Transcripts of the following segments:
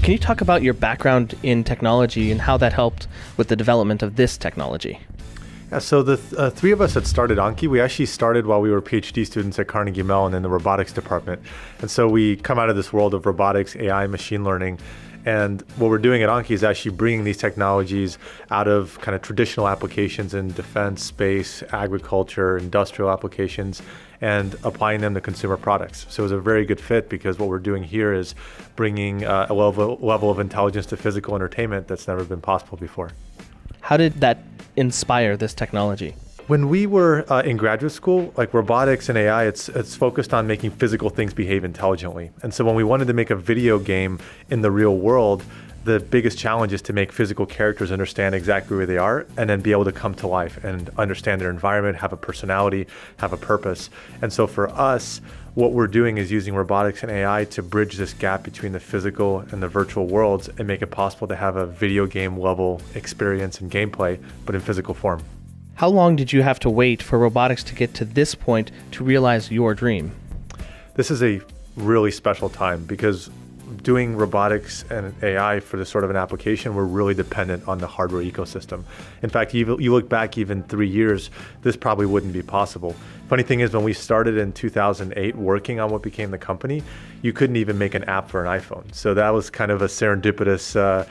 Can you talk about your background in technology and how that helped with the development of this technology? Yeah, so the three of us that started Anki, we actually started while we were PhD students at Carnegie Mellon in the robotics department. And so we come out of this world of robotics, AI, machine learning. And what we're doing at Anki is actually bringing these technologies out of kind of traditional applications in defense, space, agriculture, industrial applications, and applying them to consumer products. So it was a very good fit because what we're doing here is bringing a level of intelligence to physical entertainment that's never been possible before. How did that inspire this technology? When we were in graduate school, like robotics and AI, it's focused on making physical things behave intelligently. And so when we wanted to make a video game in the real world, the biggest challenge is to make physical characters understand exactly where they are and then be able to come to life and understand their environment, have a personality, have a purpose. And so for us, what we're doing is using robotics and AI to bridge this gap between the physical and the virtual worlds and make it possible to have a video game level experience and gameplay, but in physical form. How long did you have to wait for robotics to get to this point to realize your dream? This is a really special time because doing robotics and AI for this sort of an application, we're really dependent on the hardware ecosystem. In fact, you look back even 3 years, this probably wouldn't be possible. Funny thing is, when we started in 2008 working on what became the company, you couldn't even make an app for an iPhone. So that was kind of a serendipitous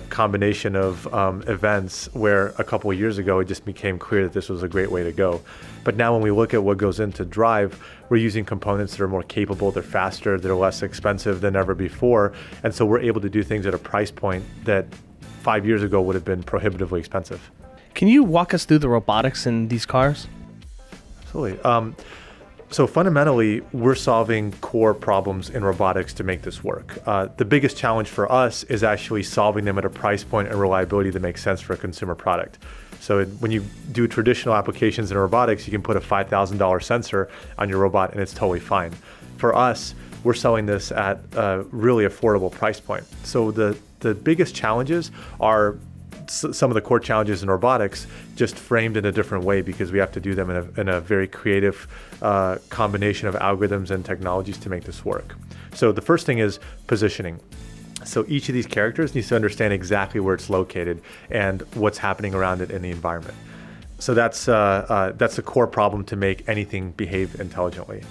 combination of events where a couple of years ago it just became clear that this was a great way to go. But now when we look at what goes into Drive, we're using components that are more capable, they're faster, they're less expensive than ever before. And so we're able to do things at a price point that 5 years ago would have been prohibitively expensive. Can you walk us through the robotics in these cars? Absolutely. So fundamentally, we're solving core problems in robotics to make this work. The biggest challenge for us is actually solving them at a price point and reliability that makes sense for a consumer product. So when you do traditional applications in robotics, you can put a $5,000 sensor on your robot and it's totally fine. For us, we're selling this at a really affordable price point. So the biggest challenges are some of the core challenges in robotics, just framed in a different way because we have to do them in a very creative combination of algorithms and technologies to make this work. So the first thing is positioning. So each of these characters needs to understand exactly where it's located and what's happening around it in the environment. So that's a core problem to make anything behave intelligently.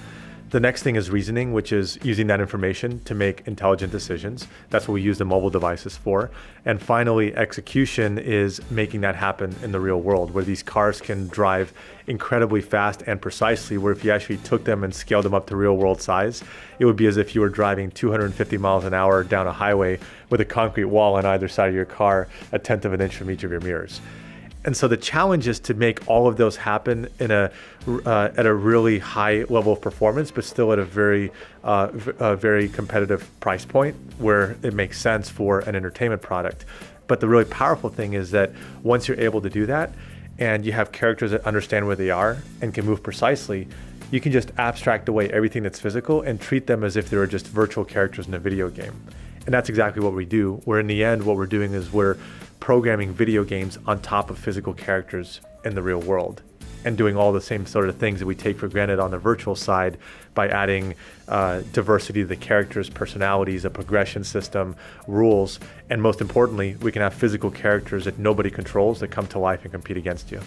The next thing is reasoning, which is using that information to make intelligent decisions. That's what we use the mobile devices for. And finally, execution is making that happen in the real world, where these cars can drive incredibly fast and precisely, where if you actually took them and scaled them up to real world size, it would be as if you were driving 250 miles an hour down a highway with a concrete wall on either side of your car, a tenth of an inch from each of your mirrors. And so the challenge is to make all of those happen in at a really high level of performance, but still at a very competitive price point where it makes sense for an entertainment product. But the really powerful thing is that once you're able to do that, and you have characters that understand where they are and can move precisely, you can just abstract away everything that's physical and treat them as if they were just virtual characters in a video game. And that's exactly what we do, where in the end, what we're doing is we're programming video games on top of physical characters in the real world and doing all the same sort of things that we take for granted on the virtual side by adding diversity to the characters, personalities, a progression system, rules, and most importantly, we can have physical characters that nobody controls that come to life and compete against you.